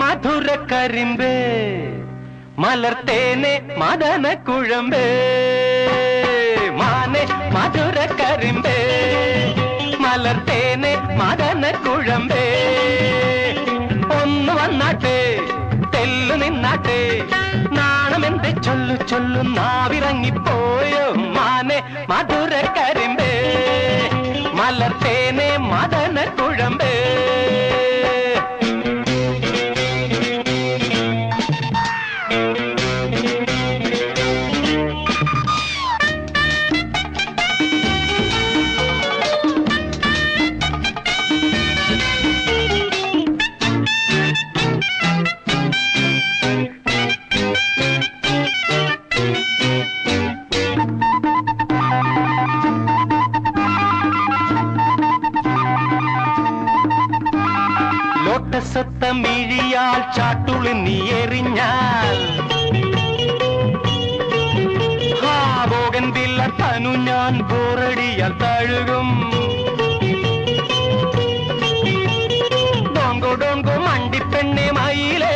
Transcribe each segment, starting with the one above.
മധുര കരിമ്പേ മലർത്തേനെ മദന കുഴമ്പേ മാനെ മധുര കരിമ്പേ മലർത്തേനെ മദന കുഴമ്പേ ഒന്ന് വന്നാട്ടെ തെല്ലു നിന്നാട്ടെ നാണമെന്തെ ചൊല്ലു ചൊല്ലു നാവിറങ്ങിപ്പോയോ മാനെ മധുര കരിമ്പേ മലർത്തേനെ മദന കുഴമ്പേ ലോട്ടസത്തമിഴിയാൽ ചാട്ടുളി നീ എറിഞ്ഞാൽ ബോഗൻവില്ല തനു ഞാൻ ബോറടിയാൽ തഴുകും ഡോങ്കോ ഡോങ്കോ മണ്ടിപ്പെണ്ണെ മയിലേ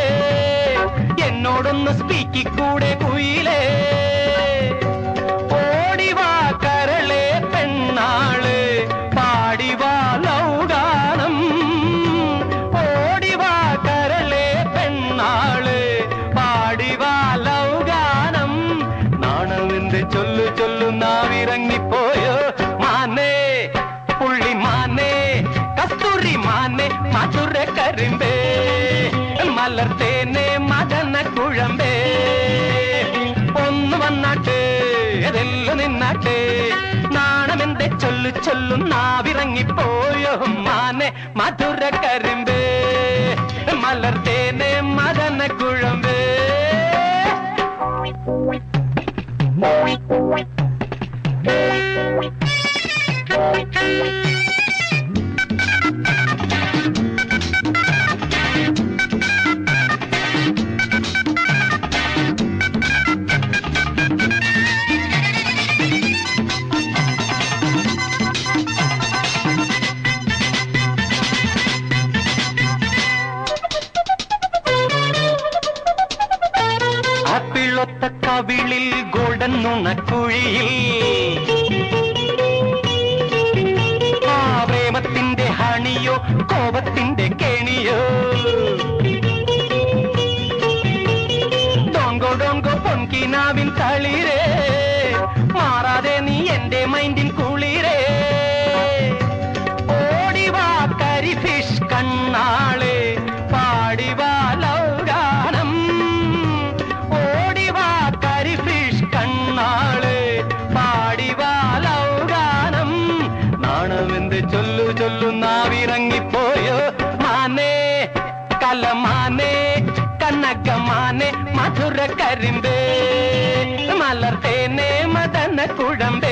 എന്നോടൊന്ന് സ്പീക്കിക്കൂടെ കുയിലേ ഓടിവാ കരളെ പെണ്ണാള് പാടിവാ ലൗഗാനം ഓടിവാ കരളെ പെണ്ണാള് പാടിവാ ലൗഗാനം നാണമെന്ത് ചൊല്ലു ചൊല്ലു നാവിറങ്ങിപ്പോയോ മാനേ പുള്ളി മാനേ കസ്തൂരി മാനേ മധുര കരിമ്പേ മലർത്തേനെ മദന കുഴമ്പേ ഒന്ന് വന്നാട്ടെ അതെല്ലാം നിന്നാട്ടെ നാണമെന്തെ ചൊല്ലു ചൊല്ലു നാവിറങ്ങിപ്പോയോ മാനെ മധുര കരിമ്പേ മലർത്തേനെ മദന കുഴമ്പേ ആപ്പിളൊത്ത കവിളിൽ ഗോൾഡൻ നുണക്കുഴിയിൽ ആ പ്രേമത്തിന്റെ ഹണിയോ കോപത്തിന്റെ കെണിയോ ഡോങ്കോ ഡോങ്കോ പൊൻകിനാവിൻ തളിരേ മാറാതെ നീ എന്റെ മൈൻഡിൻ കുളിരേ ഓടിവാ കരി ഫിഷ് കണ്ണാളെ പാടിവാ ലൗഗാനം ഓടിവാ കരി ഫിഷ് കണ്ണാളെ പാടിവാ ലൗഗാനം നാണമെന്ത് ചൊല്ലു ചൊല്ലു നാവിറങ്ങിപ്പോയോ മാനേ കലമാനേ കനകമാനേ മധുര കരിമ്പേ മലർത്തേനെ മദന കുഴമ്പേ